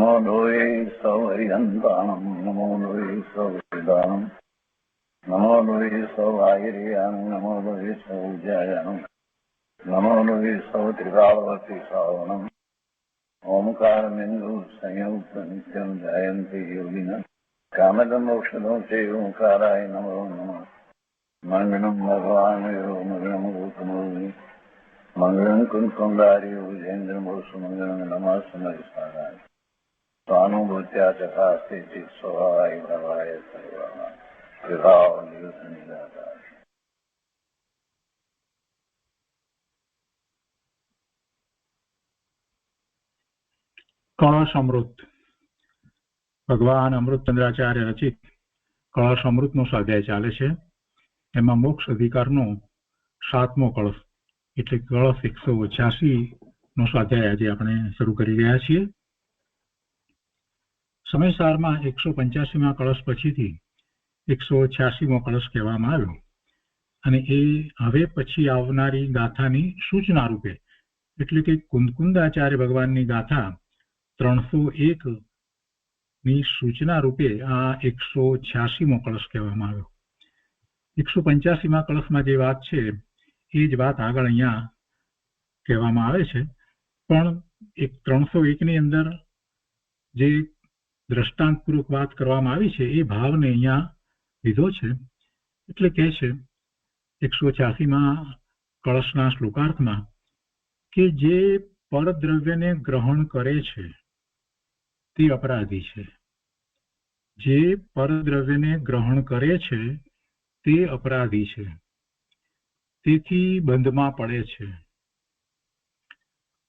नमो लोये सौहरिहन्तानं नमो लोये सौहृदानं नमो लोये सौभागिर्यानं नमो लोये सौज्यायानं नमो लोये सौत्रिकावती सावनं ओंकारमिन्दु संयुक्त नित्यं जयन्ति योगिनः कामदं मोक्षदं चैव ओंकाराय नमो नमः मङ्गलं भगवान् यो मङ्गलं गौतमोऽग्नि मङ्गलं कुन्कुण्डार्यो विजेन्द्रमोसुमङ्गलं नमः समयसाराय स्वानुभूत्या चकास्ते स्वभावाय भवाय सर्वः विभाव निरसनिराकार। કળશ અમૃત ભગવાન અમૃતચંદ્રાચાર્ય રચિત કળશ અમૃતનો સ્વાધ્યાય ચાલે છે. એમાં મોક્ષ અધિકારનો 7મો કળશ એટલે કળશ 186 નો સ્વાધ્યાય આજે આપણે શરૂ કરી રહ્યા છીએ. સમયસારમાં 185મા કળશ પછીથી 186મો કળશ કહેવામાં આવ્યો અને એ હવે પછી આવનારી ગાથાની સૂચના રૂપે એટલે કે કુંદકુંદાચાર્ય ભગવાનની ગાથા 301 ની સૂચના રૂપે આ 186મો કળશ કહેવામાં આવ્યો. 185મા કળશમાં જે વાત છે એ જ વાત આગળ અહીંયા કહેવામાં આવે છે, પણ 301 ની અંદર જે દ્રષ્ટાંતપૂર્વક વાત કરવામાં આવી છે એ ભાવને અહીંયા લીધો છે. એટલે કહે છે 186મા કળશના શ્લોકાર્થમાં કે જે પરદ્રવ્યને ગ્રહણ કરે છે તે અપરાધી છે. જે પરદ્રવ્યને ગ્રહણ કરે છે તે અપરાધી છે, તેથી બંધમાં પડે છે.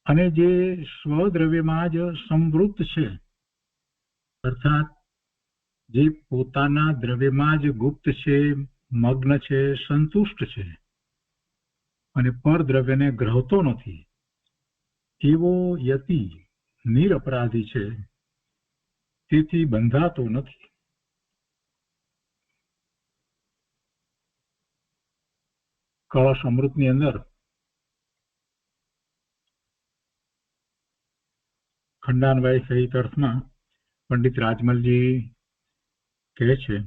અને જે સ્વદ્રવ્યમાં જ સંવૃત્ત છે અર્થાત જે પોતાના દ્રવ્યમાં જ ગુપ્ત છે, મગ્ન છે, સંતુષ્ટ છે અને પરદ્રવ્યને ગ્રહતો નથી એવો યતિ નિરપરાધી છે, તેથી બંધાતો નથી. કળશ અમૃતની અંદર ખંડાનવાય સહિત અર્થમાં પંડિત રાજમલજી કહે છે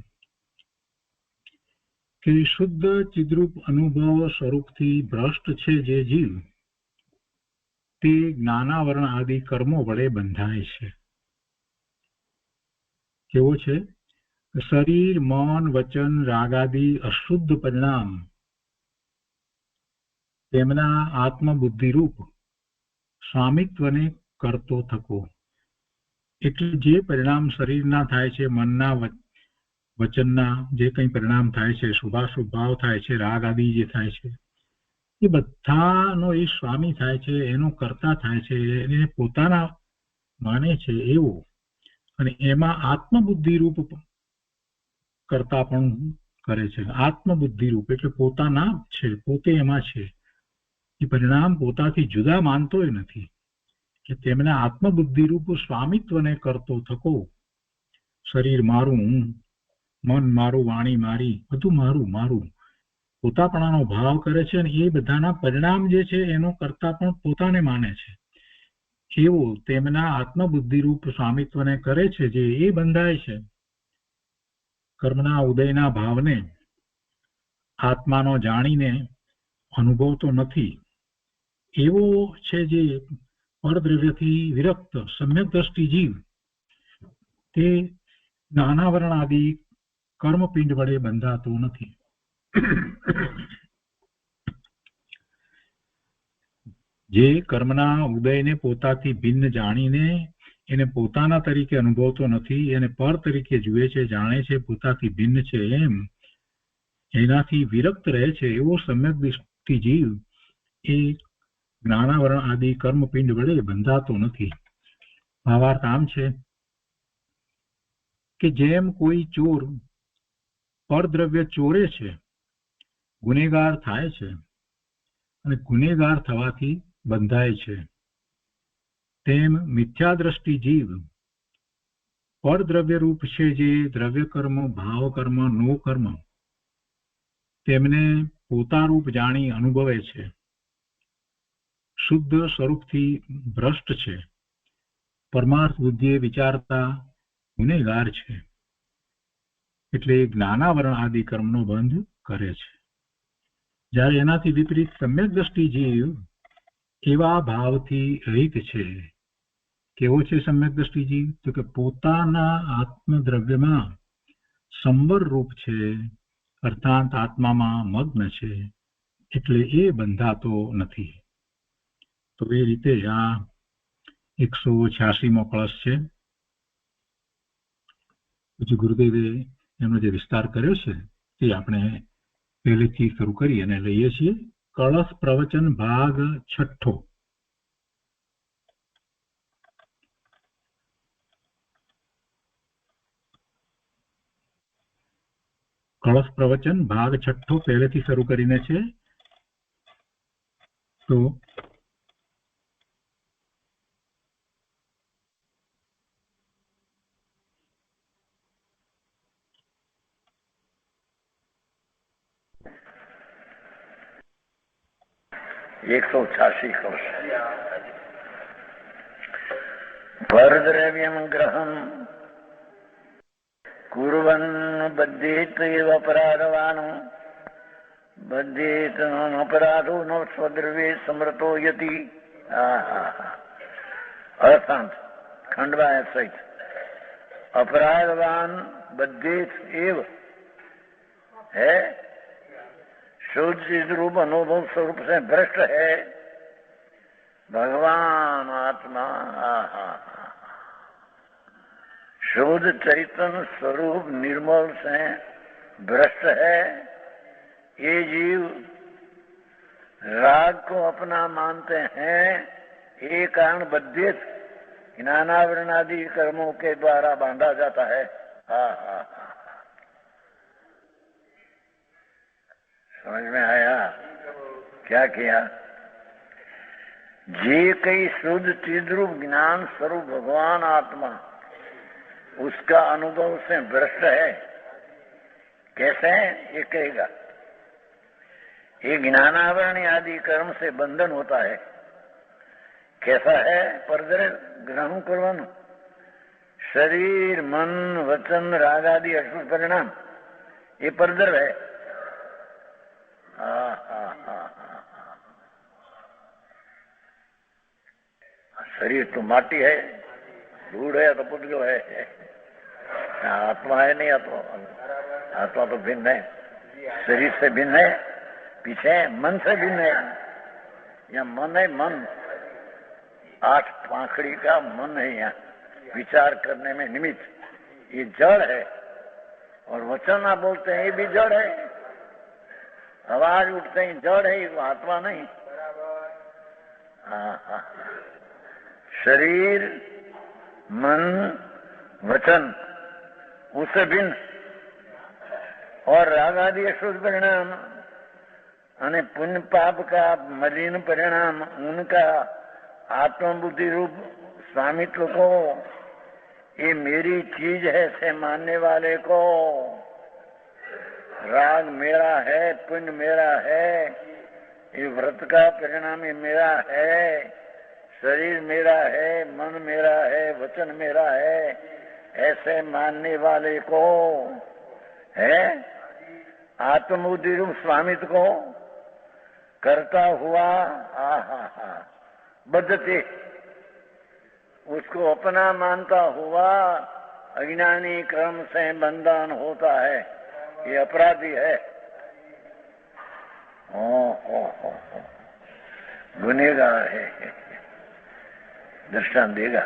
કે શુદ્ધ ચિદ્રૂપ અનુભવ સ્વરૂપથી ભ્રષ્ટ છે જે જીવ તે જ્ઞાનાવરણ આદિ કર્મો વડે બંધાય છે. કેવો છે? શરીર, મન, વચન, રાગાદિ અશુદ્ધ પરિણામ તેમના આત્મબુદ્ધિરૂપ સ્વામિત્વને કરતો થકો. એટલે જે પરિણામ શરીરના થાય છે, મનના, વચનના જે કંઈ પરિણામ થાય છે, શુભાશુભ ભાવ થાય છે, રાગ આદિ જે થાય છે, એ બધાનો એ સ્વામી થાય છે, એનો કર્તા થાય છે, એને પોતાના માને છે એવો. અને એમાં આત્મબુદ્ધિરૂપ કરતા પણ કરે છે. આત્મબુદ્ધિરૂપ એટલે પોતાના છે, પોતે એમાં છે. એ પરિણામ પોતાથી જુદા માનતોય નથી કે તેમના આત્મબુદ્ધિરૂપ સ્વામિત્વને કરતો થકો. શરીર મારું, મન મારું, વાણી મારી, બધું મારું મારું પોતાપણાનો ભાવ કરે છે અને એ બધાના પરિણામ જે છે એનો કરતા પણ પોતાને માને છે એવો તેમના આત્મબુદ્ધિરૂપ સ્વામિત્વને કરે છે જે એ બંધાય છે. કર્મના ઉદયના ભાવને આત્માનો જાણીને અનુભવતો નથી એવો છે જે પરદ્રવ્યથી વિરક્ત સમ્યક દ્રષ્ટિ જીવ તે જ્ઞાનાવરણ આદિ કર્મપિંડ વડે બંધાતો નથી. જે કર્મના ઉદયને પોતાથી ભિન્ન જાણીને એને પોતાના તરીકે અનુભવતો નથી, એને પર તરીકે જુએ છે, જાણે છે પોતાથી ભિન્ન છે એમ એનાથી વિરક્ત રહે છે એવો સમ્યક દ્રષ્ટિ જીવ એ જ્ઞાનાવરણ આદિ કર્મપિંડ વડે બંધાતો નથી. ભાવાર્થ આમ છે કે જેમ કોઈ ચોર પરદ્રવ્ય ચોરે છે, ગુનેગાર થાય છે અને ગુનેગાર થવાથી બંધાય છે, તેમ મિથ્યાદ્રષ્ટિ જીવ પરદ્રવ્ય રૂપ છે જે દ્રવ્ય કર્મ, ભાવ કર્મ, નો કર્મ તેમને પોતારૂપ જાણી અનુભવે છે. શુદ્ધ સ્વરૂપથી ભ્રષ્ટ છે, પરમાર્થ બુદ્ધિએ વિચારતા ગુનેગાર છે, એટલે એ જ્ઞાનાવરણ આદિ કર્મનો બંધ કરે છે. જ્યારે એનાથી વિપરીત સમ્યક દ્રષ્ટિ જીવ એવા ભાવથી રહિત છે. કેવો છે સમ્યક દ્રષ્ટિ જીવ? તો કે પોતાના આત્મદ્રવ્યમાં સંવર રૂપ છે, અર્થાત આત્મામાં મગ્ન છે, એટલે એ બંધાતો નથી. તો એ રીતે આ 186મો કળશ છે. પછી ગુરુદેવે એનો જે વિસ્તાર કર્યો છે તે આપણે પહેલેથી શરૂ કરી અને લઈએ છીએ. કળશ પ્રવચન ભાગ 6. કળશ પ્રવચન ભાગ 6 પહેલેથી શરૂ કરીને છે. તો एक 186 कलश. परद्रव्यम ग्रहण कुर्वन् बद्धेत एव अपराधवान् बद्धेत अपराधो न स्वद्रव्ये समृतो यति. अर्थात खंडवा सहित अपराधवान बद्धेत एव है, शुद्ध चिद रूप अनुभव स्वरूप से भ्रष्ट है. भगवान आत्मा शुद्ध चैतन्य स्वरूप निर्मल से भ्रष्ट है. ये जीव राग को अपना मानते हैं. ये कारण बद्धित ज्ञानावरण आदि कर्मों के द्वारा बांधा जाता है. समझ में आया? क्या किया? जे कई शुद्ध चिद्रूप ज्ञान स्वरूप भगवान आत्मा उसका अनुभव से भ्रष्ट है. कैसे है ये कहेगा? ये ज्ञानावरण आदि कर्म से बंधन होता है. कैसा है? परद्रव्य ग्रहण करवानो, शरीर मन वचन राग आदि अशुद्ध परिणाम, ये परद्रव्य है. शरीर तो माटी है, धूल है, तो पुद्गल है. आत्मा है नहीं. आत्मा तो भिन्न है, शरीर से भिन्न है. पीछे मन से भिन्न है. यहाँ मन है. मन 8 पाखड़ी का मन है. यहाँ विचार करने में निमित्त ये जड़ है. और वचन आप बोलते हैं ये भी जड़ है. आवाज उठते हैं जड़ है, ये आत्मा नहीं. शरीर मन वचन उससे भिन्न और राग आदि अशुद्ध परिणाम અને पुण्य पाप का मलिन परिणाम उनका आत्मबुद्धि रूप स्वामित्व को ये मेरी चीज है से मानने वाले को, राग मेरा है, पुण्य मेरा है, ये व्रत का परिणाम ये मेरा है, शरीर मेरा है, मन मेरा है, वचन मेरा है, ऐसे मानने वाले को है आत्मबुद्धि रूप स्वामित्व को करता हुआ बद्धते, उसको अपना मानता हुआ अज्ञानी कर्म से बंधन होता है. ये अपराधी है. गुनहगार है. दृष्टांत देगा.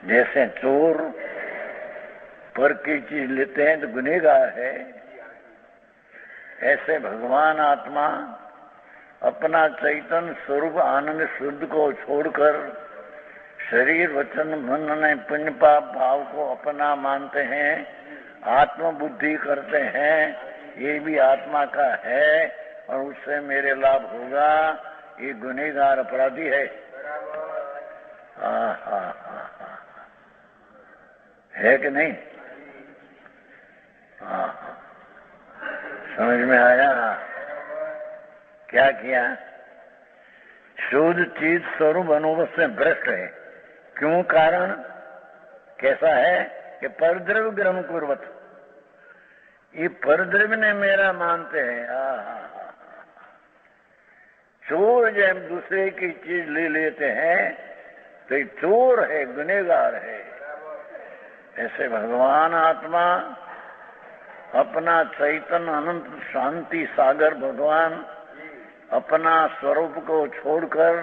जैसे चोर पर की चीज लेते हैं तो गुनहगार है, ऐसे भगवान आत्मा अपना चैतन्य स्वरूप आनंद शुद्ध को छोड़कर शरीर वचन मन ने पुण्य पाप भाव को अपना मानते हैं, आत्म बुद्धि करते हैं. ये भी आत्मा का है और उससे मेरे लाभ होगा. ये गुनहगार अपराधी है. है कि नहीं? समझ में आया? क्या किया? शुद्ध चीज स्वरूप अनुभव से भ्रष्ट है. क्यों? कारण कैसा है कि परद्रव्य ग्रहण कुर्वत, ये परद्रव्य ने मेरा मानते हैं। चोर जब दूसरे की चीज ले लेते हैं तो ये चोर है, गुनहगार है। ऐसे भगवान आत्मा अपना चैतन्य अनंत शांति सागर भगवान अपना स्वरूप को छोड़कर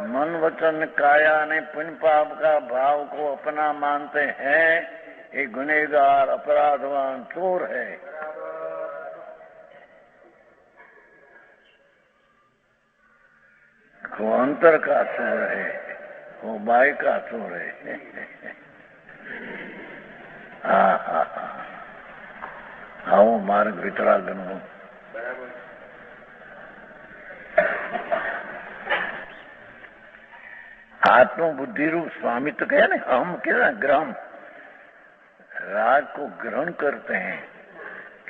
मन वचन काया ने पुण्य पाप का भाव को अपना मानते हैं, ये गुनहगार अपराधवान चोर है। वो अंतर का चोर है, वो बाई का चोर है। आओ मार्ग वितरागनो। आत्म बुद्धि रूप स्वामित्व कहे ना, हम क्या ग्रहण, राग को ग्रहण करते हैं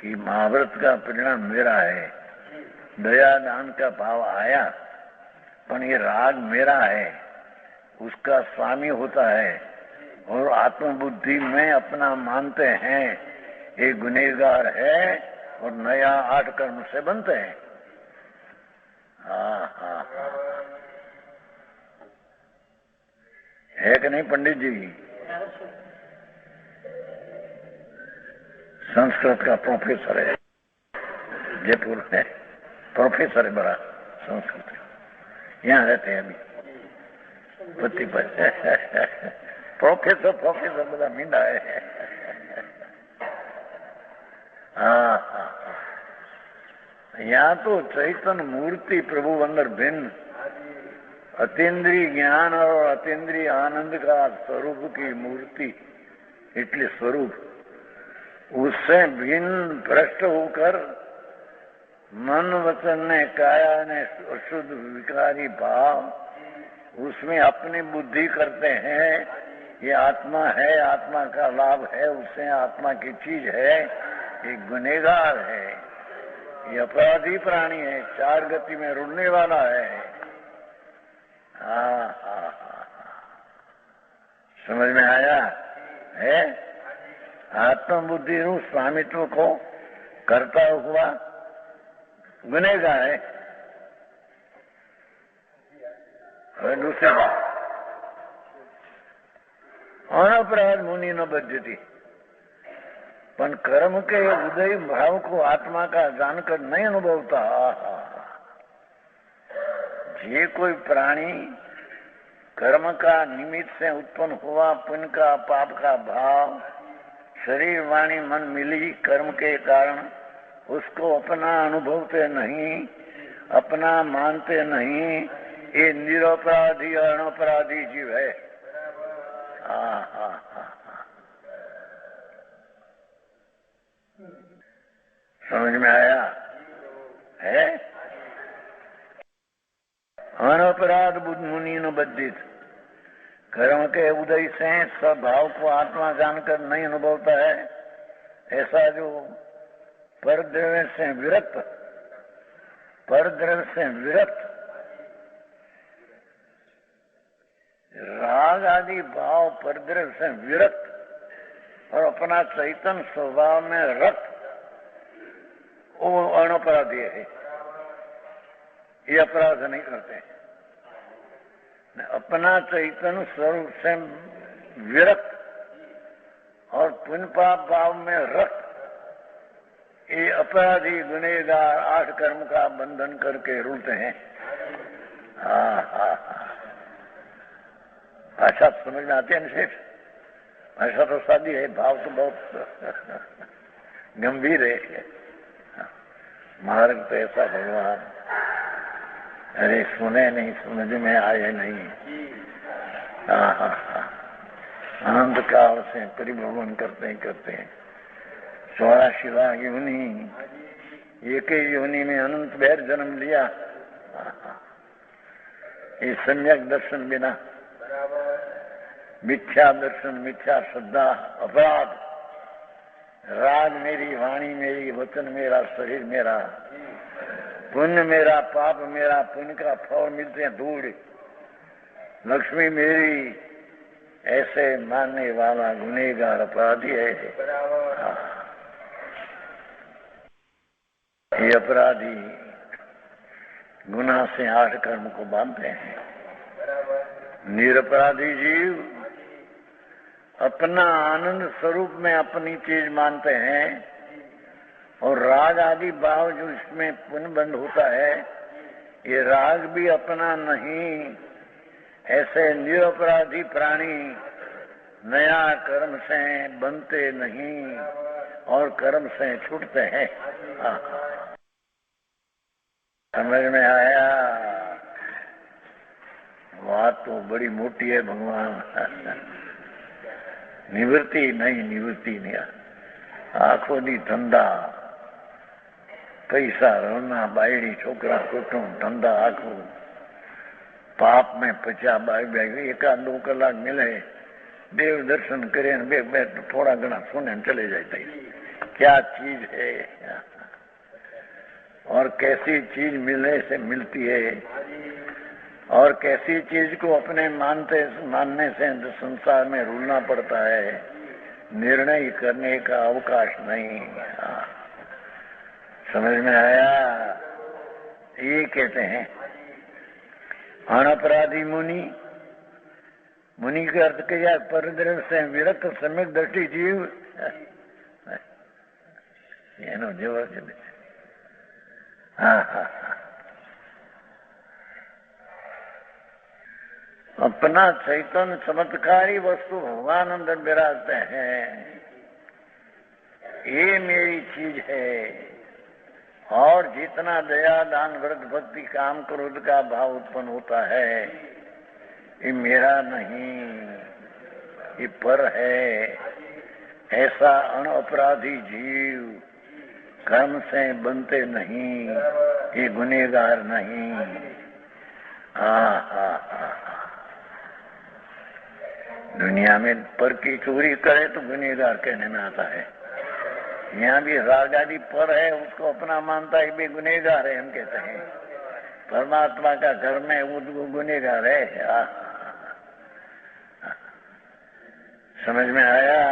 कि महाभारत का परिणाम मेरा है, दया दान का भाव आया, पर ये राग मेरा है, उसका स्वामी होता है और आत्मबुद्धि में अपना मानते हैं, ये गुनहगार है और नया 8 कर्म से बनते हैं। है कि नहीं पंडित जी? संस्कृत का प्रोफेसर है, जयपुर में प्रोफेसर है बड़ा संस्कृत, यहाँ रहते हैं अभी पति पर। प्रोफेसर बड़ा मींडा है। यहाँ तो चैतन्य मूर्ति प्रभु अंदर भिन्न अतीन्द्रिय ज्ञान और अतीन्द्रिय आनंद का स्वरूप की मूर्ति, इसलिए स्वरूप उससे भिन्न भ्रष्ट होकर मन वचन ने काया ने अशुद्ध विकारी भाव उसमें अपनी बुद्धि करते हैं, ये आत्मा है, आत्मा का लाभ है, उससे आत्मा की चीज है, ये गुनहगार है, ये अपराधी प्राणी है, 4 गति में रुड़ने वाला है। समझ में आया है? आत्मबुद्धि रूप स्वामित्व को करता हुआ गुनहगार है। और दूसरी बात, अनपराध मुनि न बद्धति, पण कर्म के उदय भाव को आत्मा का जानकर नहीं अनुभवता। ये कोई प्राणी कर्म का निमित्त से उत्पन्न हुआ पुण्य का पाप का भाव शरीर वाणी मन मिली कर्म के कारण उसको अपना अनुभवते नहीं, अपना मानते नहीं, ये निरपराधी और अनपराधी जीव है। समझ में आया है? अनपराध बुद्ध मुनि न बद्धित, कर्म के उदय से स्वभाव को आत्मा जानकर नहीं अनुभवता है, ऐसा जो परद्रव्य से विरक्त, परद्रव्य से विरक्त राग आदि भाव परद्रव्य से विरक्त और अपना चैतन्य स्वभाव में रक्त, वो अनपराधी है, ये अपराध नहीं करते। अपना चैतन्य स्वरूप से विरक्त और पुण्य पाप भाव में रक्त, ये अपराधी गुनहगार 8 कर्म का बंधन करके रुलते हैं। भाषा समझ में आती है ना सेठ? भाषा तो सादी है, भाव तो बहुत गंभीर है। मार्ग तो ऐसा भगवान, अरे सुने नहीं, समझ में आए नहीं, अनंत काल से परिभ्रमण करते करते 84 लाख योनि, एक ही योनि में अनंत बैर जन्म लिया। ये सम्यक दर्शन बिना मिथ्या दर्शन, मिथ्या श्रद्धा, अपराध, राग मेरी, वाणी मेरी, वचन मेरा, शरीर मेरा, पुण्य मेरा, पाप मेरा, पुण्य का फल मिलते हैं धूल, लक्ष्मी मेरी, ऐसे मानने वाला गुनहगार अपराधी है। ये अपराधी गुनाह से 8 कर्म को बांधते हैं। निरपराधी जीव अपना आनंद स्वरूप में अपनी चीज मानते हैं और राग आदि भाव जो इसमें पुनबंध होता है, ये राग भी अपना नहीं। ऐसे निरपराधी प्राणी नया कर्म से बनते नहीं और कर्म से छूटते हैं। समझ में आया? बात तो बड़ी मोटी है भगवान। निवृत्ति नहीं। आखो दी धंधा पैसा रोना बायड़ी छोकरा कुटुंब धंधा आखो पाप में पचा बाई 1-2 कलाक मिले देव दर्शन करे बे थोड़ा घना सुने चले जाते। क्या चीज है और कैसी चीज मिलने से मिलती है और कैसी चीज को अपने मानने से संसार में रूलना पड़ता है। निर्णय करने का अवकाश नहीं। समझ में आया? ये कहते हैं अनपराधी मुनि का अर्थ क्या? परद्रव्य से विरक्त सम्यक दृष्टि जीव। एनो जवाब છે। अपना चैतन्य चमत्कारी वस्तु भगवान अंदर विराजते हैं। ये मेरी चीज है। और जितना दया दान व्रत भक्ति काम क्रोध का भाव उत्पन्न होता है, ये मेरा नहीं, ये पर है। ऐसा अनअपराधी जीव कर्म से बनते नहीं, ये गुनहगार नहीं। दुनिया में पर की चोरी करे तो गुनहगार कहने में आता है। यहाँ भी राग आदि पर है, उसको अपना मानता है भी गुनहगार है, हम कहते हैं। परमात्मा का घर में वो गुनहगार है। समझ में आया?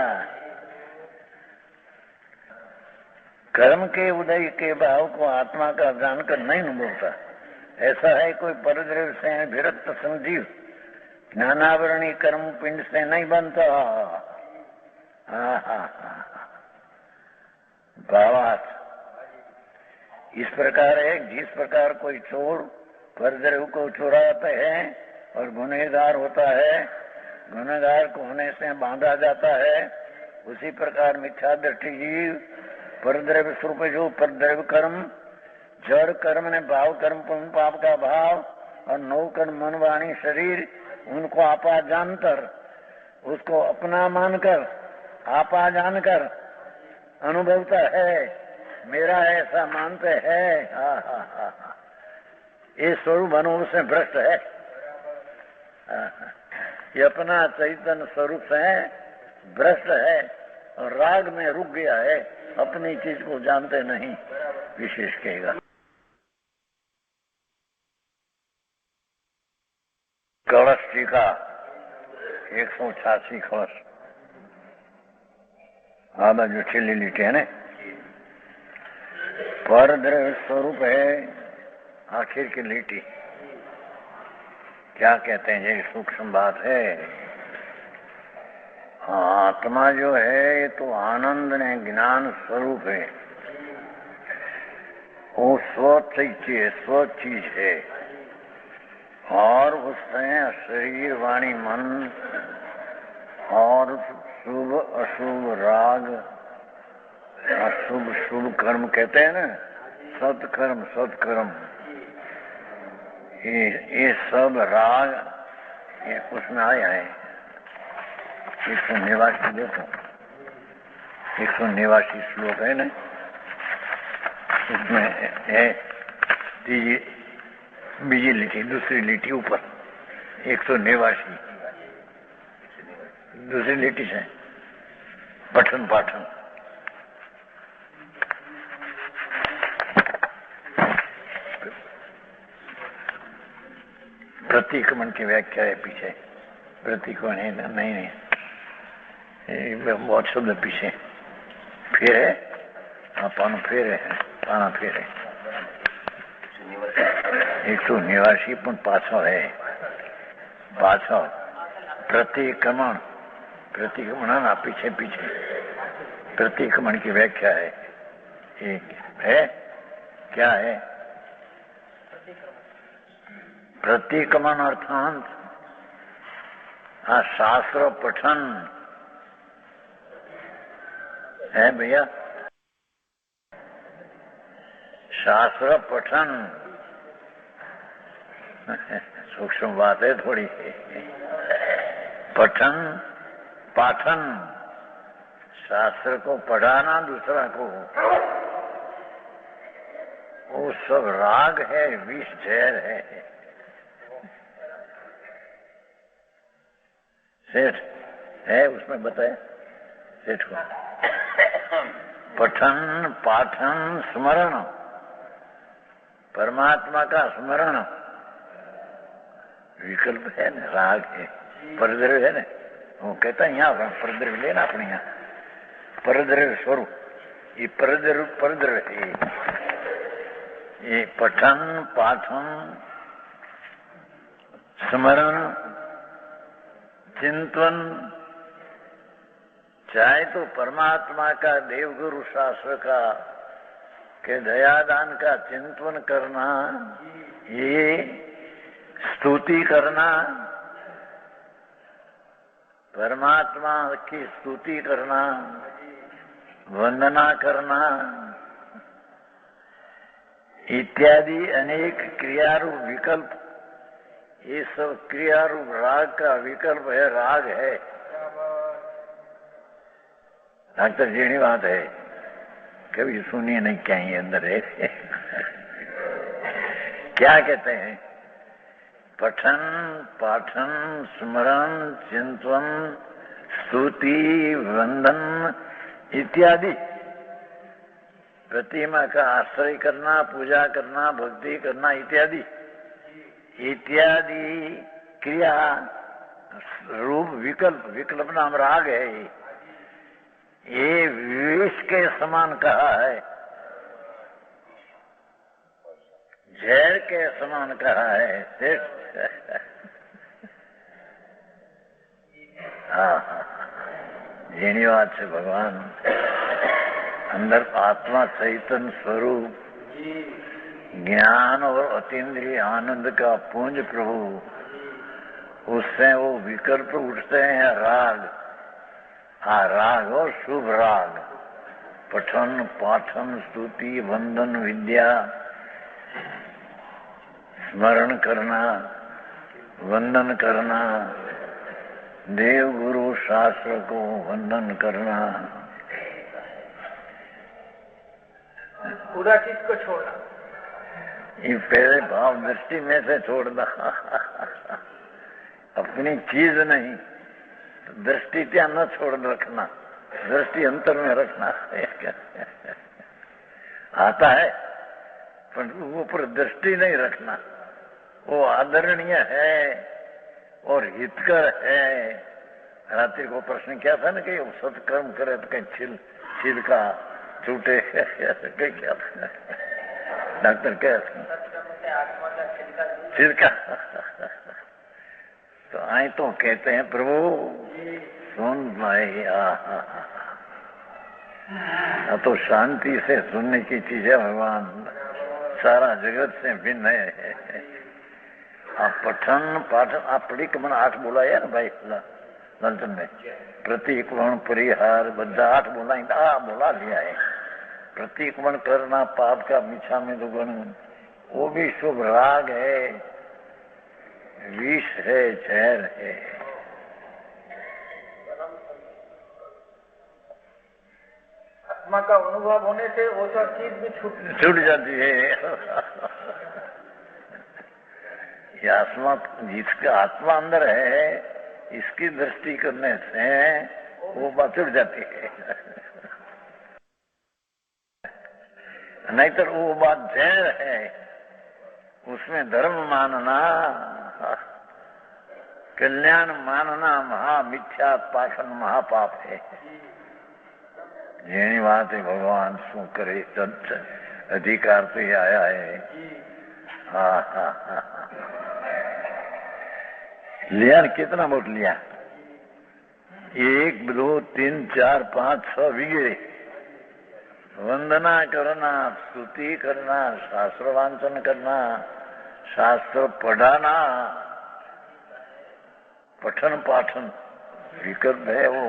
कर्म के उदय के भाव को आत्मा का जानकर नहीं अनुभवता। ऐसा है कोई परद्रव्य से विरक्त संजीव ज्ञानावरणी कर्म पिंड से नहीं बनता। भावार्थ इस प्रकार है, जिस प्रकार कोई चोर परद्रव्य को चुराते हैं और गुनहगार होता है, गुनहगार को होने से बांधा जाता है, उसी प्रकार मिथ्या दृष्टि जीव परद्रव्य स्वरूप जो परद्रव्य कर्म जड़ कर्म ने भाव कर्म पुण्य पाप का भाव और 9 कर्म मन वाणी शरीर उनको आपा जानकर उसको अपना मानकर आपा जानकर अनुभवता है, मेरा ऐसा मानते है। ये स्वरूप अनुभव से भ्रष्ट है। ये अपना चैतन्य स्वरूप से भ्रष्ट है और राग में रुक गया है, अपनी चीज को जानते नहीं। विशेष कहेगा कलश टीका 186 कलश आधा जो छिली लीटे है न परद्रव्य स्वरूप है। आखिर की लीटी क्या कहते हैं? ये सूक्ष्म बात है। आत्मा जो है ये तो आनंद ने ज्ञान स्वरूप है। वो स्वचैत्य स्व चीज है और उससे शरीर वाणी मन और शुभ अशुभ राग अशुभ शुभ कर्म कहते हैं ना, सत्कर्म ये सब राग ये उसमें आया है। 189 देखो 189 श्लोक है ना, उसमें है बीजी लिटी दूसरी लिटी ऊपर 189 दूसरी लिटी से पठन पाठन प्रतीक्रमण की व्याख्या है पीछे प्रतिकोण नहीं, बहुत शब्द पीछे फिर है। हाँ, पानो फेर है, पाना फेर है। एक तो निवासी पण पाछो है, पाछो प्रतिक्रमण, प्रतिक्रमण ना पीछे पीछे, प्रतिक्रमण की व्याख्या है, एक है क्या है? प्रतिक्रमण अर्थात शास्त्र पठन है भैया, शास्त्र पठन सूक्ष्म बात है थोड़ी। पठन पाठन, शास्त्र को पढ़ाना दूसरा को, वो सब राग है, विष जहर है। सेठ है उसमें बताया सेठ को। पठन पाठन स्मरण, परमात्मा का स्मरण विकल्प है ना, राग है, परद्रव्य है ना। वो कहता है यहाँ परद्रव्य लेना अपने यहाँ, परद्रव्य स्वरूप, ये परद्रव्य है। ये पठन पाठन स्मरण चिंतन, चाहे तो परमात्मा का, देवगुरु शास्त्र का के दयादान का चिंतन करना, ये स्तुति करना, परमात्मा की स्तुति करना, वंदना करना इत्यादि अनेक क्रियारूप विकल्प, ये सब क्रियारूप राग का विकल्प है, राग है। डॉक्टर जी बात है, कभी सुनिए नहीं, क्या ही अंदर है। क्या कहते हैं? पठन पाठन स्मरण चिंतन स्तुति वंदन इत्यादि, प्रतिमा का आश्रय करना, पूजा करना, भक्ति करना इत्यादि इत्यादि क्रिया रूप विकल्प, विकल्प नाम राग है। ये विष के समान कहा है, जहर के समान कहा है। हाँ, जेनी बात से भगवान अंदर आत्मा चैतन्य स्वरूप ज्ञान और अतीन्द्रिय आनंद का पुंज प्रभु, उससे वो विकल्प उठते हैं राग। हाँ, राग और शुभ राग, पठन पाठन स्तुति वंदन विद्या, स्मरण करना, वंदन करना, देव गुरु शास्त्र को वंदन करना, पूरा चीज को छोड़ना, ये पहले भाव दृष्टि में से छोड़ना। अपनी चीज नहीं, दृष्टि क्या न छोड़ रखना, दृष्टि अंतर में रखना। आता है पर ऊपर दृष्टि नहीं रखना। वो आदरणीय है और हितकर है। रात्रि को प्रश्न क्या था ना कि सत्कर्म करे तो कहीं छिल का छूटे, क्या डॉक्टर क्या छिलका। तो आए तो कहते हैं प्रभु सुन भाई, तो शांति से सुनने की चीज है भगवान, सारा जगत से भिन्न है। आप पठन पाठन, आप प्रतिक्रमण 8 बोला है ना भाई ललचन में, प्रतिक्रमण परिहार बद्धा 8 बोला, बोला लिया है। प्रतिक्रमण करना पाप का मीठा में दुगुण, वो भी शुभ राग है, विष है, जहर है। आत्मा का अनुभव होने से वो सब चीज भी छूट जाती है। ये आत्मा, जिसका आत्मा अंदर है, इसकी दृष्टि करने से वो बात छूट जाती है। नहीं तो वो बात जहर है, उसमें धर्म मानना कल्याण मानना महामिथ्या पाखन महापाप है। જેની વાત ભગવાન શું કરે અધિકાર તો આયા है। हाँ हाँ हाँ लिया कितना वोट लिया? 1 2 3 4 5 6 बीघे। वंदना करना, स्तुति करना, शास्त्र वांचन करना, शास्त्र पढ़ाना, पठन पाठन विकल्प है, वो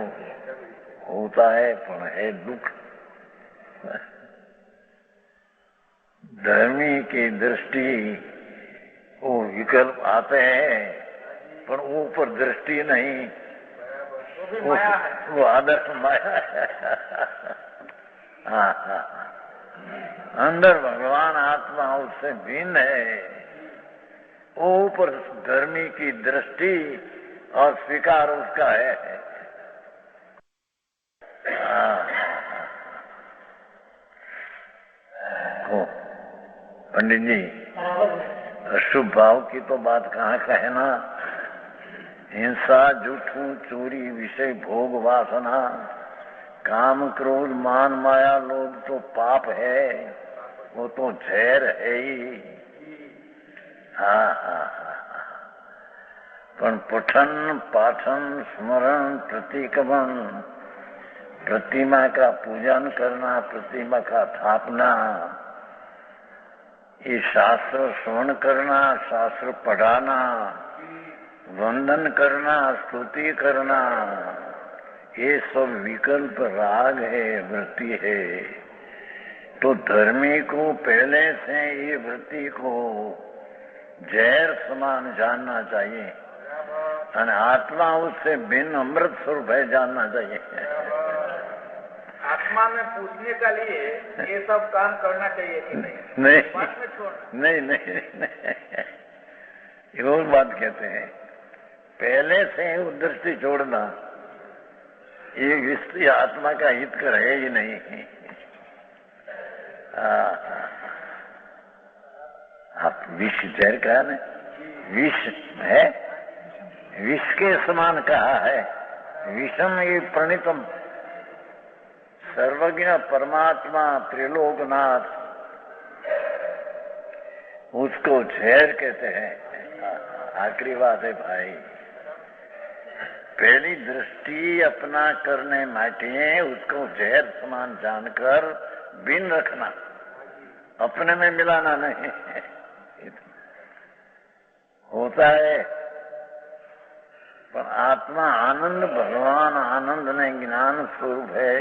होता है पर है दुख। धर्मी की दृष्टि वो विकल्प आते हैं पर ऊपर दृष्टि नहीं, वो आदर्श माया है। हाँ हाँ अंदर भगवान आत्मा उससे भिन्न है, वो ऊपर धर्मी की दृष्टि और स्वीकार उसका है। पंडित जी अशुभ भाव की तो बात कहाँ का है ना। हिंसा, झूठू, चोरी, विषय भोग, वासना, काम, क्रोध, मान, माया, लोभ तो पाप है, वो तो जहर है ही। हाँ हाँ हाँ पर पठन पाठन स्मरण प्रतीकमन, प्रतिमा का पूजन करना, प्रतिमा का स्थापना, ये शास्त्र श्रवण करना, शास्त्र पढ़ाना, वंदन करना, स्तुति करना, ये सब विकल्प राग है, वृत्ति है। तो धर्मी को पहले से ये वृत्ति को जहर समान जानना चाहिए और आत्मा उससे भिन्न अमृत स्वरूप है जानना चाहिए। आत्मा में पूछने के लिए ये सब काम करना चाहिए कि नहीं? नहीं बाद में छोड़ना। नहीं नहीं, नहीं। वो बात कहते हैं पहले से वो दृष्टि छोड़ना, ये विश्व आत्मा का हित कर है ही नहीं। आप विष जहर कहा ना, विष है, विष के समान कहा है। विषम ये प्रणितम, सर्वज्ञ परमात्मा त्रिलोकनाथ, उसको जहर कहते हैं। आखिरी बात है भाई, पहली दृष्टि अपना करने माटे उसको जहर समान जानकर बिन रखना, अपने में मिलाना नहीं। होता है पर आत्मा आनंद, भगवान आनंद में ज्ञान स्वरूप है।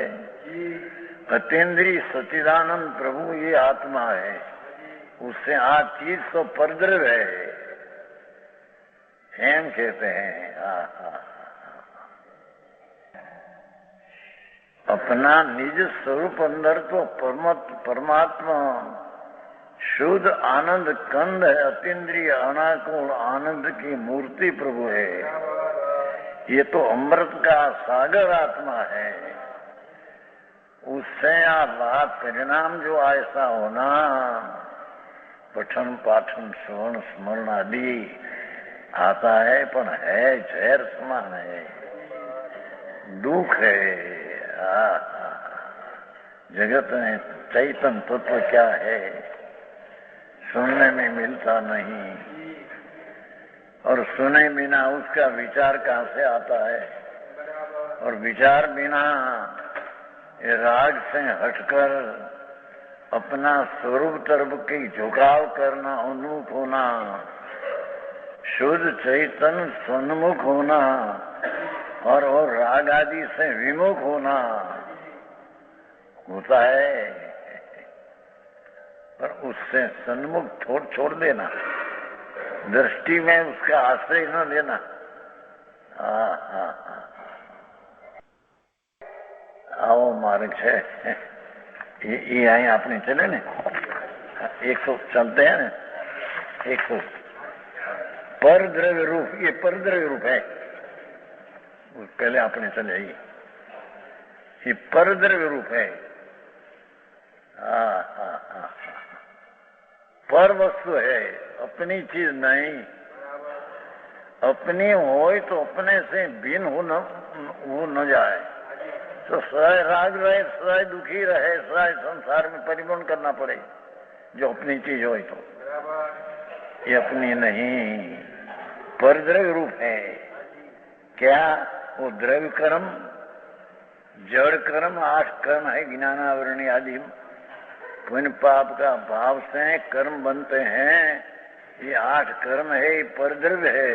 अतीन्द्रिय सच्चिदानंद प्रभु ये आत्मा है, उससे आज चीज तो परद्रव है, एम कहते हैं। अपना निज स्वरूप अंदर तो परमात्मा शुद्ध आनंद कंद है, अतीन्द्रिय अनाकुल आनंद की मूर्ति प्रभु है। ये तो अमृत का सागर आत्मा है। उससे बात परिणाम जो ऐसा होना, पठन पाठन श्रवण स्मरण आदि आता है पर है जहर समान है, दुख है। जगत में चैतन्य तत्व क्या है सुनने में मिलता नहीं, और सुने बिना उसका विचार कहाँ से आता है? और विचार बिना राग से हटकर अपना स्वरूप तरफ की झुकाव करना, उन्मुख होना, शुद्ध चैतन्य सन्मुख होना और राग आदि से विमुख होना होता है। पर उससे सन्मुख छोड़ देना, दृष्टि में उसका आश्रय न लेना। आओ मार्ग है ये आई आपने चले ने 100 चलते हैं ना, 100 पर द्रव्य रूप, ये पर द्रव्य रूप है। पहले आपने चले ये पर द्रव्य रूप है। पर वस्तु है, अपनी चीज नहीं। अपनी हो तो अपने से भिन्न हो न जाए, तो सदाय राग रहे, सदाय दुखी रहे, सदाय संसार में परिपूर्ण करना पड़े। जो अपनी चीज हो तो ये अपनी नहीं, परद्रव्य रूप है। क्या वो द्रव्य कर्म, जड़ कर्म, 8 कर्म है ज्ञानावरणी आदि, पुण्य पाप का भाव से कर्म बनते हैं। ये 8 कर्म है, परद्रव्य है,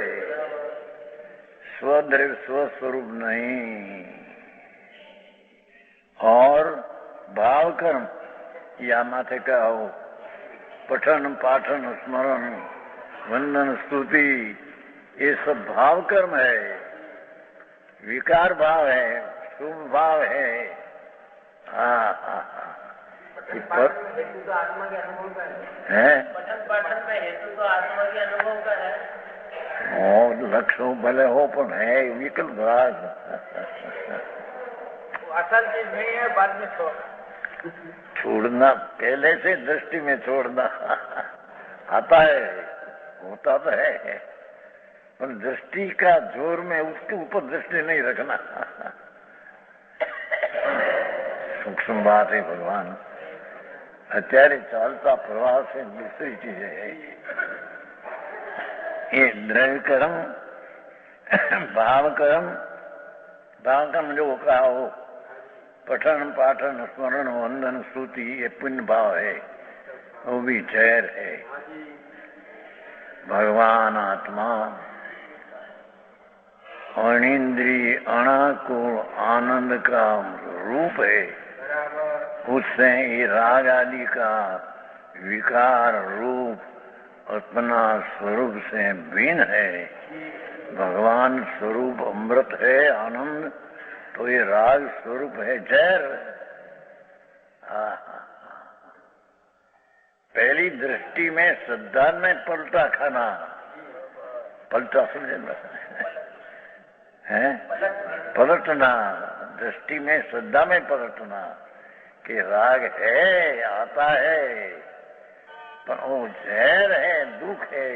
स्वद्रव्य स्वस्वरूप नहीं। और भाव कर्म या माथे का हो, पठन पाठन स्मरण वंदन स्तुति, ये सब भाव कर्म है, विकार भाव है, शुभ भाव है। हेतु तो आत्मा के अनुभव का है। पठन पाठन में हेतु तो आत्मा के अनुभव का है। और लक्ष्य भले हो पर है विकल्प भाग, असल चीज नहीं है, बाद में छोड़ना, पहले से दृष्टि में छोड़ना आता है, होता तो है, पर दृष्टि का जोर में उसके ऊपर दृष्टि नहीं रखना। सूक्ष्म बात है भगवान। અત્યારે ચાલતા પ્રવાહ से दूसरी चीज है। ये द्रव्य कर्म, भाव कर्म, भाव कर्म जो कहा हो, पठन पाठन स्मरण वंदन स्तुति, ये पुण्य भाव है, वो भी जहर है। भगवान आत्मा अनिंद्रिय अनाकुल आनंद का रूप है, उससे ये राग आदि का विकार रूप अपना स्वरूप से भिन्न है। भगवान स्वरूप अमृत है, आनंद, तो ये राग स्वरूप है जहर। पहली दृष्टि में श्रद्धा में पलटा खाना, पलटा समझे है, पलटना, दृष्टि में श्रद्धा में पलटना कि राग है, आता है, पर वो जहर है, दुख है।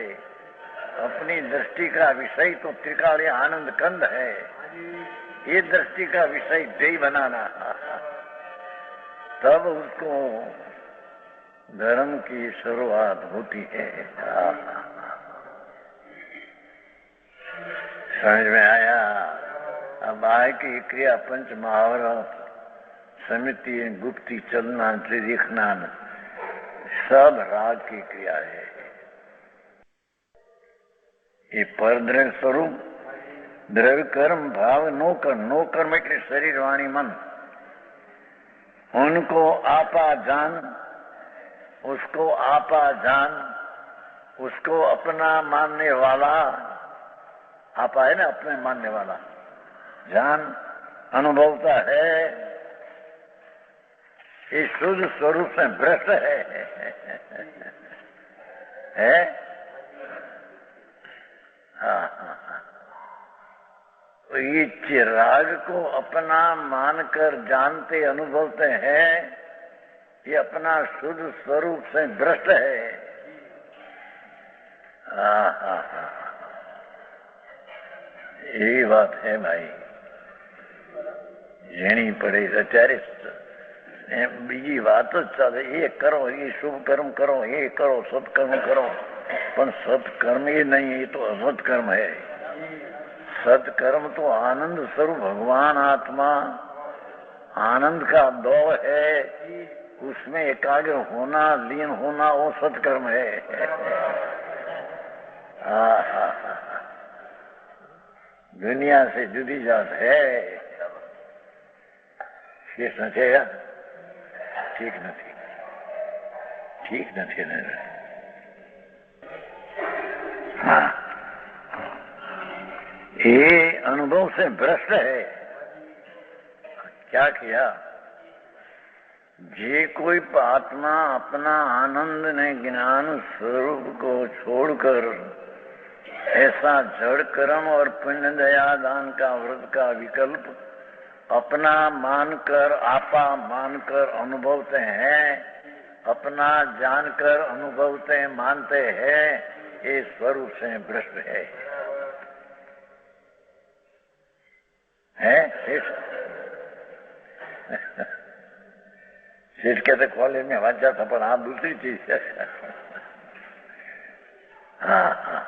अपनी दृष्टि का विषय तो त्रिकालीय आनंद कंद है, ये दृष्टि का विषय देह बनाना, तब उसको धर्म की शुरुआत होती है। समझ में आया? अब आय की क्रिया पंच महावरत समिति गुप्ती चलना दिखना सब राग की क्रिया है। ये परद्रव्य स्वरूप द्रव्य कर्म भाव नो कर्म એટલે शरीर वाणी मन, उनको आपा जान, उसको आपा जान, उसको अपना मानने वाला, आपा है ना अपने मानने वाला, जान अनुभवता है, ये शुद्ध स्वरूप से भ्रष्ट है? हाँ। तो ये चिराग को अपना मानकर जानते अनुभवते हैं, ये अपना शुद्ध स्वरूप से भ्रष्ट है। यही बात है भाई, જેની પડે અત્યારે બીજી વાત જ ચાલે, એ કરો, એ શુભ કર્મ કરો, એ કરો, સત્કર્મ કરો, પણ સત્કર્મ એ नहीं, ये तो असत्कर्म है। सत्कर्म तो आनंद स्वरूप भगवान आत्मा आनंद का दो है, उसमें एकाग्र होना, लीन होना, वो सत्कर्म है। दुनिया से जुदी जात है। शेष નથી યાર, ठीक નથી ને। हाँ, ये अनुभव से भ्रष्ट है। क्या किया? जे कोई आत्मा अपना आनंद ने ज्ञान स्वरूप को छोड़कर ऐसा जड़ कर्म और पुण्य दया दान का व्रत का विकल्प अपना मानकर, आपा मानकर अनुभवते हैं, अपना जानकर अनुभवते मानते हैं, ये स्वरूप से भ्रष्ट है। सेठ सेठ कहते कॉलेज में वांचा था पर आप दूसरी चीज है। हाँ,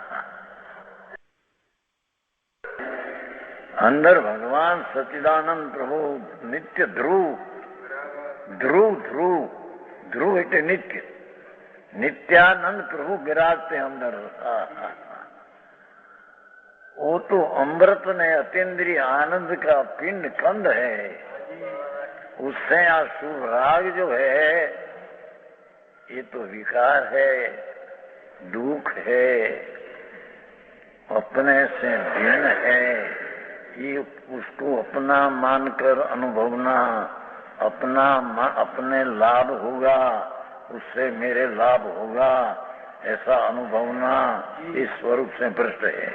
अंदर भगवान सच्चिदानंद प्रभु नित्य ध्रुव ध्रुव ध्रुव ध्रुव એટલે नित्य नित्यानंद प्रभु विराजते अंदर। वो तो अमृत ने अतीन्द्रिय आनंद का पिंड कंद है। उससे शुभ राग जो है ये तो विकार है, दुख है, अपने से भिन्न है। ये उसको अपना मानकर अनुभवना, अपने लाभ होगा, उससे मेरे लाभ होगा, ऐसा अनुभवना इस स्वरूप से भ्रष्ट है।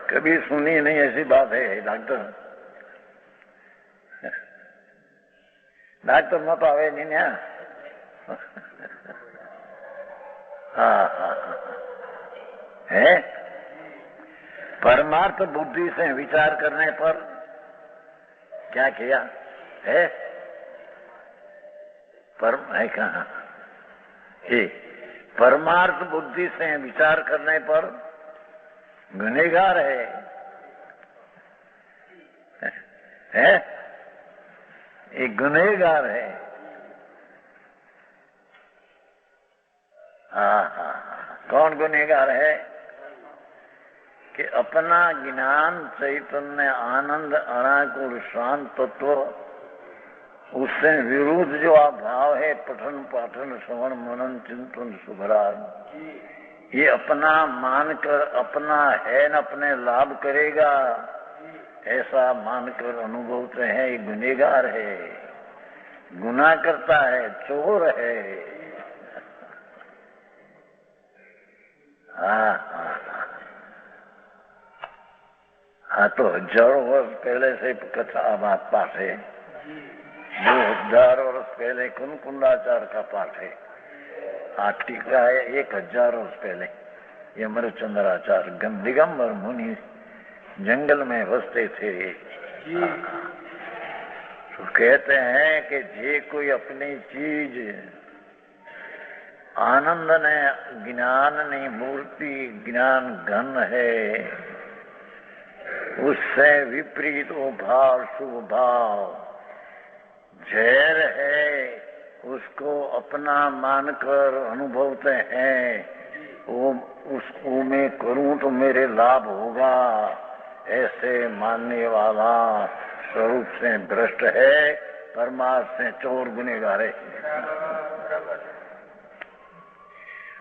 कभी सुनी नहीं ऐसी बात है। डॉक्टर न तो आवे नहीं ना। हाँ, है परमार्थ बुद्धि से विचार करने पर क्या किया है? है कहा परमार्थ बुद्धि से विचार करने पर गुनहगार है? एक गुनहगार है। हाँ, कौन गुनहगार है? कि अपना ज्ञान चैतन्य आनंद अनाकुल शांत तत्व उससे विरुद्ध जो भाव है पठन पाठन श्रवण मनन चिंतन सुभराग, ये अपना मानकर अपना है न अपने लाभ करेगा ऐसा मानकर अनुभवते हैं। ये गुनहगार है, गुनाह करता है, चोर है। हाँ, तो हजारों वर्ष पहले से कथा बात पाठ है। 2000 वर्ष पहले कुंडाचार का पाठ है। आज टीका है 1000 वर्ष पहले। ये अमरचंद्राचार्य दिगंबर मुनि जंगल में बसते थे। तो कहते हैं कि जे कोई अपनी चीज आनंद ने ज्ञान ने मूर्ति ज्ञान घन है, उससे विपरीत वो भाव शुभ भाव जहर है, उसको अपना मानकर अनुभवते हैं। उसको मैं करूं तो मेरे लाभ होगा, ऐसे मानने वाला स्वरूप से भ्रष्ट है, परमार्थ से चोर गुनहगार है।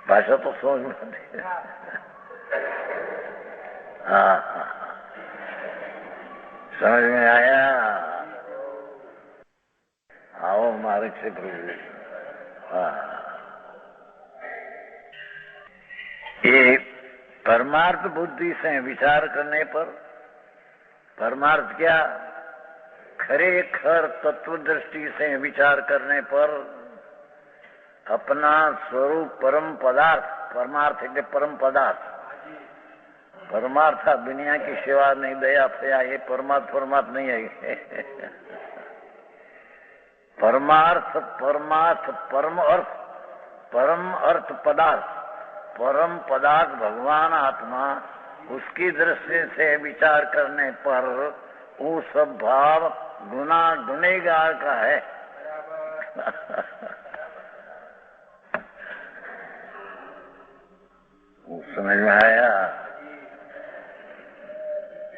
भाषा तो समझ में आती है। हाँ, समझ में आया? आओ मार्ग से प्रभु। ये परमार्थ बुद्धि से विचार करने पर, परमार्थ क्या खरे खर तत्व दृष्टि से विचार करने पर अपना स्वरूप परम पदार्थ, परमार्थ है परम पदार्थ, परमार्थ दुनिया की सेवा नहीं दया फया, ये परमार्थ नहीं है। परमार्थ परम अर्थ पदार्थ, परम पदार्थ भगवान आत्मा, उसकी दृष्टि से विचार करने पर वो सब भाव गुनहगार का है। समझ में आया?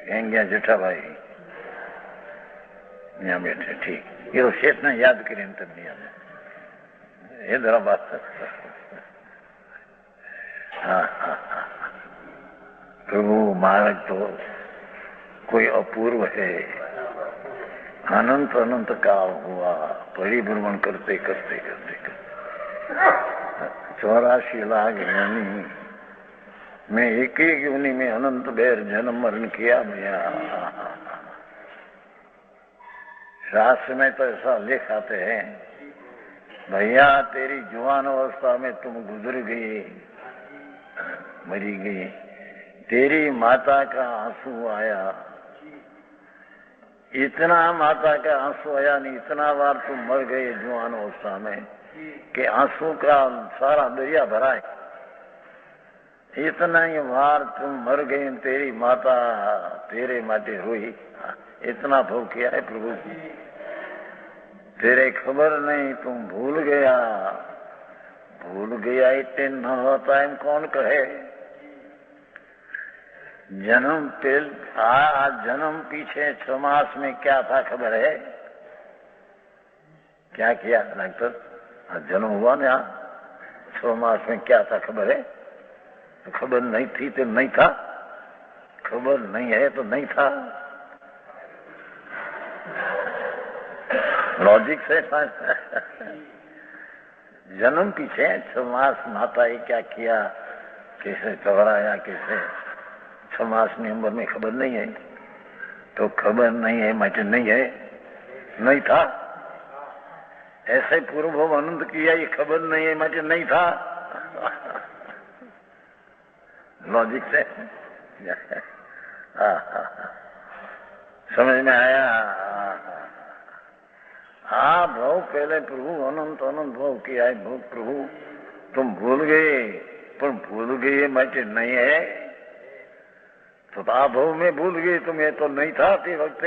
कहेंगे जेठा भाई यहाँ बैठे, ठीक। ये शेष ने याद करें तब नहीं याद, ये जरा बात। हाँ, प्रभु मार्ग तो कोई अपूर्व है, अनंत अनंत काल हुआ परिभ्रमण करते करते करते करते 84 लाख योनि मैं एक एक योनि में अनंत बेर जन्म मरण किया भैया। शास्त्र में तो ऐसा लिखाते हैं, भैया तेरी जवान अवस्था में तुम गुजर गई, मरी गई, तेरी माता का आंसू आया, इतना माता का आंसू आया नहीं, इतना बार तुम मर गए जवान अवस्था में कि आंसू का सारा दरिया भरा है। इतना ही बार तुम मर गए, तेरी माता तेरे माटे रोई, इतना भोग किया है प्रभु। तेरे खबर नहीं, तुम भूल गया, भूल गया इतने न होता है कौन कहे। जन्म जन्म पीछे 6 मास में क्या था खबर है? क्या किया डॉक्टर? जन्म हुआ ना 6 मास में क्या था खबर है? तो खबर नहीं थी तो नहीं था, खबर नहीं है तो नहीं था। लॉजिक से जन्म पीछे 6 मास माता ही क्या किया, कैसे चबराया, कैसे 6 मास की उम्र में खबर नहीं है, तो खबर नहीं है मतलब नहीं है, नहीं था। ऐसे पूर्व आनंद किया, ये खबर नहीं है मतलब नहीं था। लॉजिक से समझ में आया? हाँ भाव पहले प्रभु अनंत अनंत भाव किया है। भाव प्रभु तुम भूल गए, पर भूल गए मतलब नहीं है, तो भाव में भूल गए, तुम्हें तो नहीं था ते वक्त।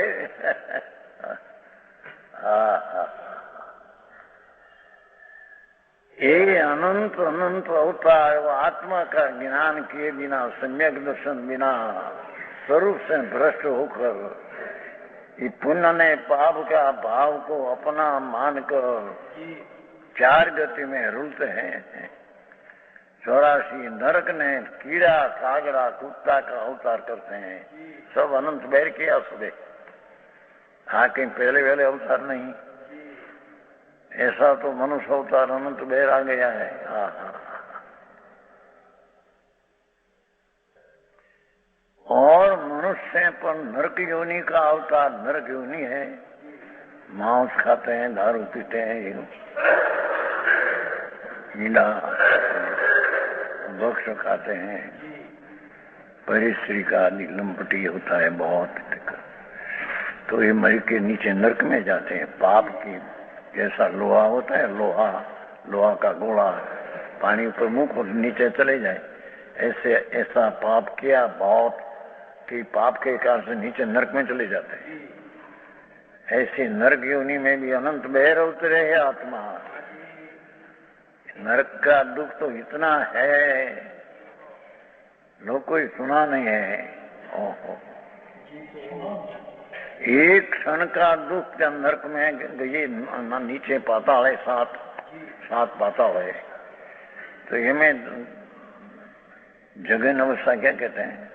ये अनंत अनंत अवतार वो आत्मा का ज्ञान किए बिना, सम्यक दर्शन बिना, स्वरूप से भ्रष्ट होकर ये पुण्य ने पाप का भाव को अपना मानकर 4 गति में रुलते हैं। 84 नरक ने कीड़ा कागड़ा कुत्ता का अवतार करते हैं, सब अनंत बैर किया सुबह। हाँ कहीं पहले अवतार नहीं, ऐसा तो मनुष्य अवतार अनंत बैर आ गया है। और मनुष्य पर नरक योनि का अवतार, नरक योनि है। मांस खाते हैं, दारू पीते हैं, मीना भक्ष खाते हैं, परिश्री का आदि लंपटी होता है बहुत, तो ये मर के नीचे नरक में जाते हैं। पाप की जैसा लोहा होता है, लोहा का गोला पानी ऊपर मुंह को नीचे चले जाए, ऐसा पाप किया बहुत कि पाप के कारण से नीचे नरक में चले जाते हैं। ऐसी नरक योनि में भी अनंत बहर उतरे है आत्मा। नरक का दुख तो इतना है, लोग कोई सुना नहीं है। ओहो, एक क्षण का दुख जब नरक में ये नीचे पाताल है, 7 पाताल है, तो ये में जगन अवस्था क्या कहते हैं?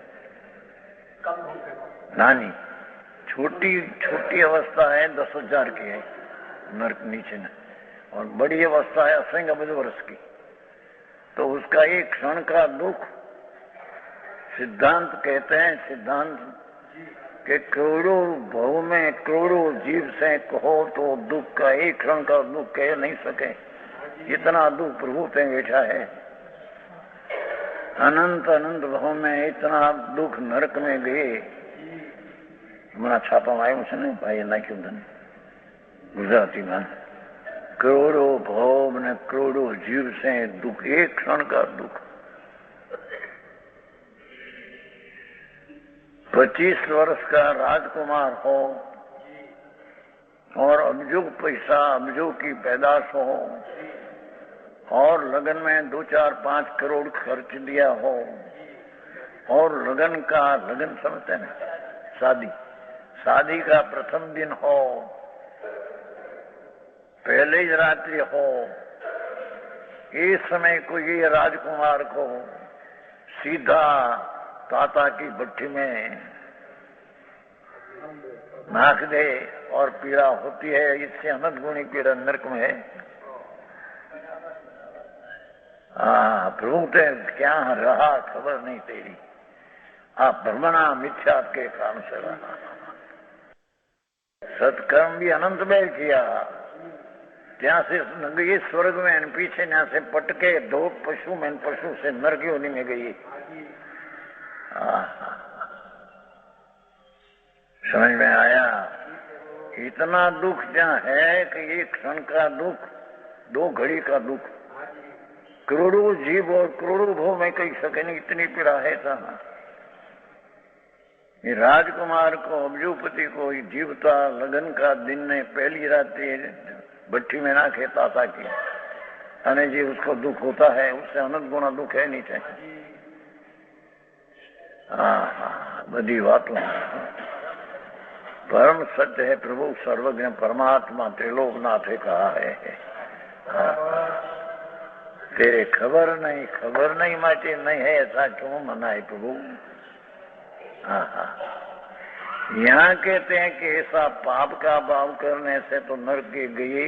नानी छोटी अवस्था है 10,000 की है नरक नीचे में, और बड़ी अवस्था है असंख्य अबज वर्ष की। तो उसका एक क्षण का दुख सिद्धांत कहते हैं, सिद्धांत के करोड़ों भव में करोड़ों जीव से कहो तो दुख का एक क्षण का दुख कह नहीं सके, इतना दुख प्रभु पे बैठा है। अनंत अनंत भाव में इतना दुख नरक में गए। हमारा छापा आयो છે ને ભાઈ નાખ્યું ધન ગુજરાતીમાં, करोड़ों भाव ने करोड़ों जीव से दुख, एक क्षण का दुख। 25 वर्ष का राजकुमार हो और अबजो पैसा, अबजो की पैदाश हो, और लगन में 2, 4, 5 करोड़ खर्च दिया हो, और लगन समझते हैं, शादी का प्रथम दिन हो, पहले ही रात्रि हो, इस समय को ये राजकुमार को सीधा ताता की भट्टी में नाक दे और पीड़ा होती है। इससे अनंत गुणी पीड़ा नरक में है। प्रभु ते क्या रहा खबर नहीं तेरी, आप भ्रमणा मिथ्या के काम से रहा। सत्कर्म भी अनंत में किया, ત્યાં से गई स्वर्ग में, पीछे यहाँ से पटके 2 पशु में, पशु से नरक योनि में गई। समझ में आया? इतना दुख जहाँ है कि एक क्षण का दुख, 2 घड़ी का दुख, करोड़ों जीव और करोड़ों भव में कही सके नहीं, इतनी पीड़ा है जहाँ। ये राजकुमार को, अब्जूपति को जीवता लगन का दिन ने पहली रात्रि भट्टी में ना खेता था कि अने जी उसको दुख होता है, उससे अनंत गुना दुख है नहीं चाहिए। हाँ, बड़ी बातों परम सत्य है प्रभु सर्वज्ञ परमात्मा त्रिलोकनाथ है कहा है। तेरे खबर नहीं माटे नहीं है ऐसा क्यों मनाए प्रभु? यहाँ कहते हैं कि ऐसा पाप का भाव करने से तो नरक के गए,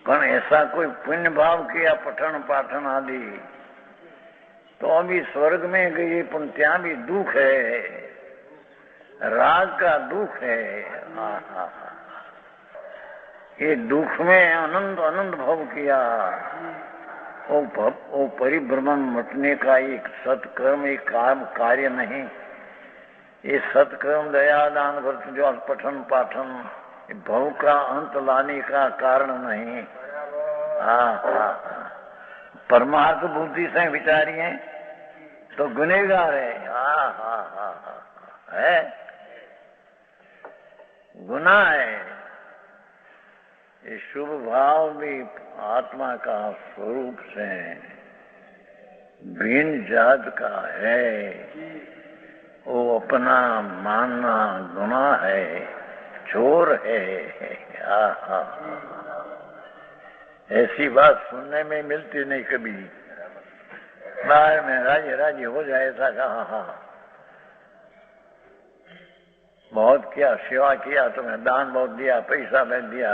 पर ऐसा कोई पुण्य भाव किया पठन पाठन आदि तो अभी स्वर्ग में गए, पर ત્યાં भी दुख है, राग का दुख है। ये दुख में आनंद भव किया, वो परिभ्रमण मटने का एक सत्कर्म, एक कार्य नहीं। ये सत्कर्म दया दान व्रत जो पठन पाठन भव का अंत लाने का कारण नहीं। परमार्थ बुद्धि से विचारिए तो गुनेगार है, गुनाह है। ये शुभ भाव भी आत्मा का स्वरूप से भिन्न जात का है, वो अपना मानना गुनाह है, चोर है। ऐसी बात सुनने में मिलती नहीं कभी। बाहर में राजी हो जाए ऐसा कहा, बहुत किया, सेवा किया, तुम्हें दान बहुत दिया, पैसा में दिया,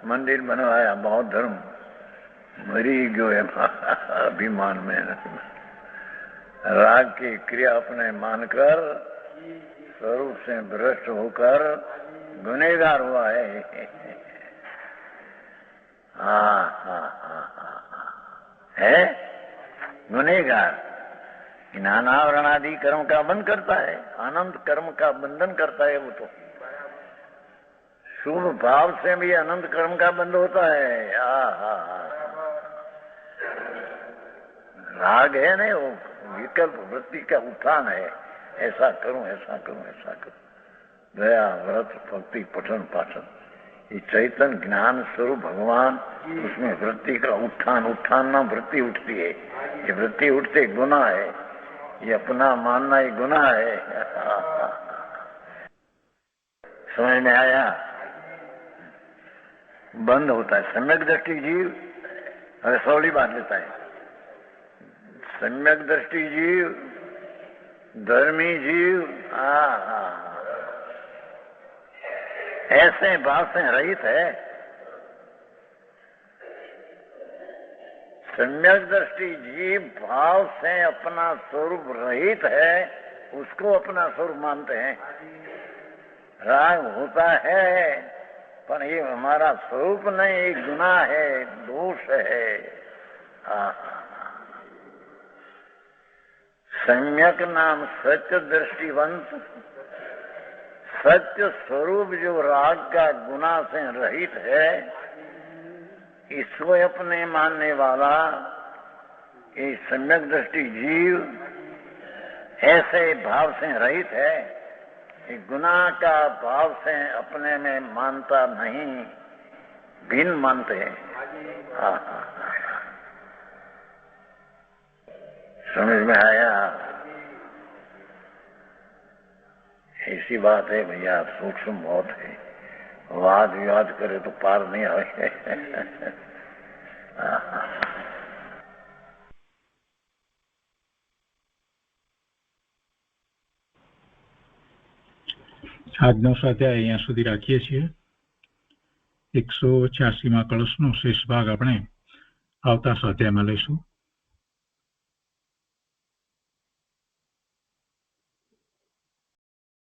मंदिर बनवाया, बहुत धर्म, मरी गयो है अभिमान में। राग की क्रिया अपने मानकर स्वरूप से भ्रष्ट होकर गुनहगार हुआ है। है गुनहगार। नानावरण आदि कर्म का बंध करता है, आनंद कर्म का बंधन करता है। वो तो शुभ भाव से भी अनंत कर्म का बंध होता है। राग है नहीं, वो विकल्प वृत्ति का उत्थान है, ऐसा करूं ऐसा करूं ऐसा करूं। दया व्रत भक्ति पठन पाठन, ये चैतन्य ज्ञान स्वरूप भगवान, उसमें वृत्ति का उत्थान ना वृत्ति उठती है। ये वृत्ति उठते गुनाह है, ये अपना मानना ही गुनाह है। समझ में आया? बंद होता है सम्यक दृष्टि जीव। अरे सौली बात लेता है, सम्यक दृष्टि जीव, धर्मी जीव ऐसे भाव से रहित है। सम्यक दृष्टि जीव भाव से अपना स्वरूप रहित है, उसको अपना स्वरूप मानते हैं। राग होता है पर ये हमारा स्वरूप नहीं, एक गुनाह है, दोष है। सम्यक नाम सत्य दृष्टिवंत, सत्य स्वरूप जो राग का गुनाह से रहित है, ईश्वर अपने मानने वाला ये सम्यक दृष्टि जीव ऐसे भाव से रहित है, गुनाह का भाव से अपने में मानता नहीं, भिन्न मानते हैं। समझ में आया? ऐसी बात है भैया, सूक्ष्म बहुत है, वाद विवाद करे तो पार नहीं आए। આજનો સ્વાધ્યાય અહીંયા સુધી રાખીએ છીએ। 186માં કળશનો શેષ ભાગ આપણે આવતા સ્વાધ્યાયમાં લઈશું।